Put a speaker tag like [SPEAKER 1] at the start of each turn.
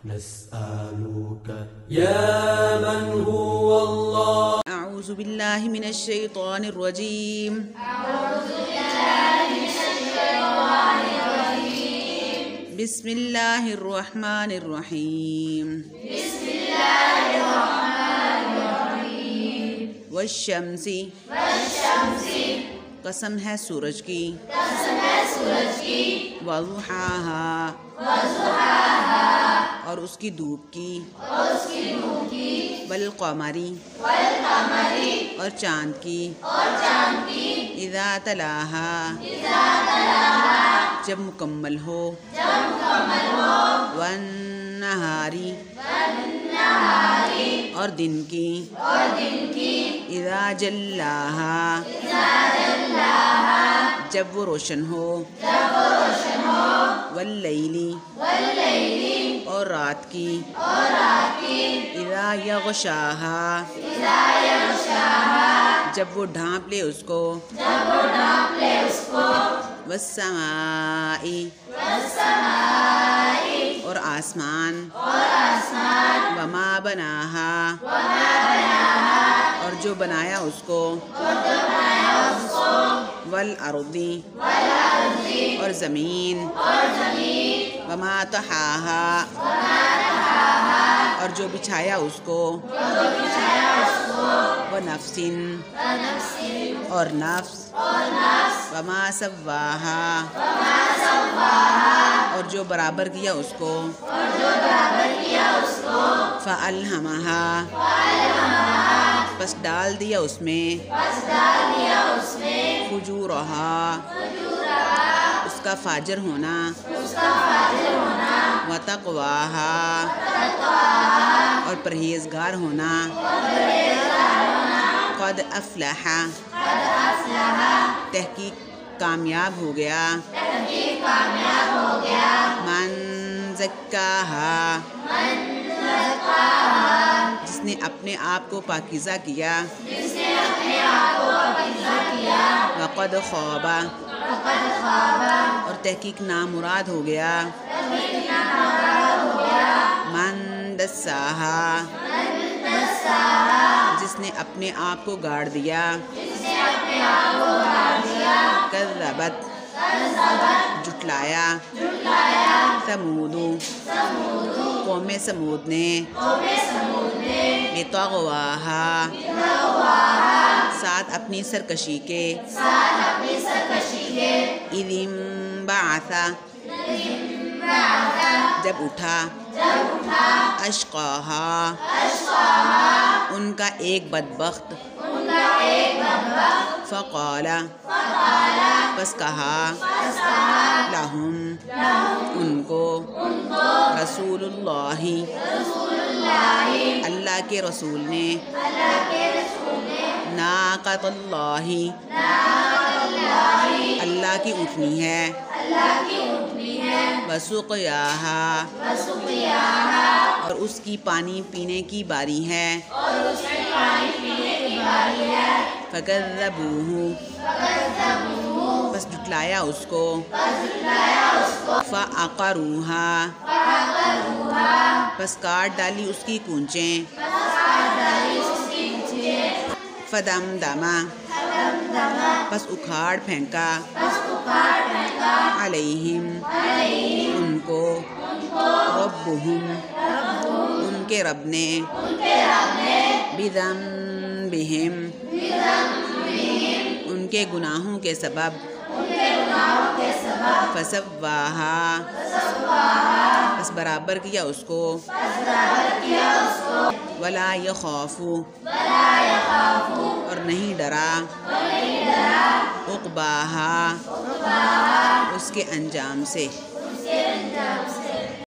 [SPEAKER 1] نسألك يا من هو الله.
[SPEAKER 2] أعوذ بالله من الشيطان الرجيم. بسم الله الرحمن الرحيم. والشمس قسم ہے سورج کی. وضحاها اور اس کی دھوپ کی. والقمر اور چاند کی. اذا تلاها جب مکمل ہو. والنہار اور دن کی. اذا جلاها جب وہ روشن ہو. واللیل اور رات کی. اذا یغشاها جب وہ ڈھانپ لے اس کو. والسماء اور آسمان. وما بناها اور جو بنایا اس کو. والارض اور زمین. وما طحاها اور جو بچھایا اس کو. ونفس اور نفس. وما سواها اور جو برابر کیا اس کو. فألہمها پس ڈال دیا اس میں. فجورها اس کا فاجر ہونا. وتقواها اور پرہیزگار ہونا. قد افلح تحقیق کامیاب ہو گیا. من زکاها جس نے اپنے آپ کو پاکیزہ کیا. وقد خواب اور تحقیق نامراد ہو گیا. من دساها جس نے اپنے آپ کو گاڑ دیا. کذبت جھٹلایا. ثمود قوم سمود نے. بطغواها ساتھ اپنی سرکشی کے. اذ انبعث جب اٹھا. اشقاها ان کا ایک بدبخت. فقال پس کہا. لہم ان کو. رسول اللہ اللہ کے رسول نے. ناقۃ اللہ اللہ کی اونٹنی ہے. وسقیاها اور اس کی پانی پینے کی باری ہے. فکذبوہ بس جھٹلایا اس کو. فعقروها بس کاٹ ڈالی اس کی کونچیں. فدمدم بس اکھاڑ پھینکا. علیہم ان کو. ربہم ان کے رب نے. بذنبہم ان کے گناہوں کے سبب. فسواہا بس برابر کیا اس کو. ولا یخاف اور نہیں ڈرا. عقباہا اس کے انجام سے.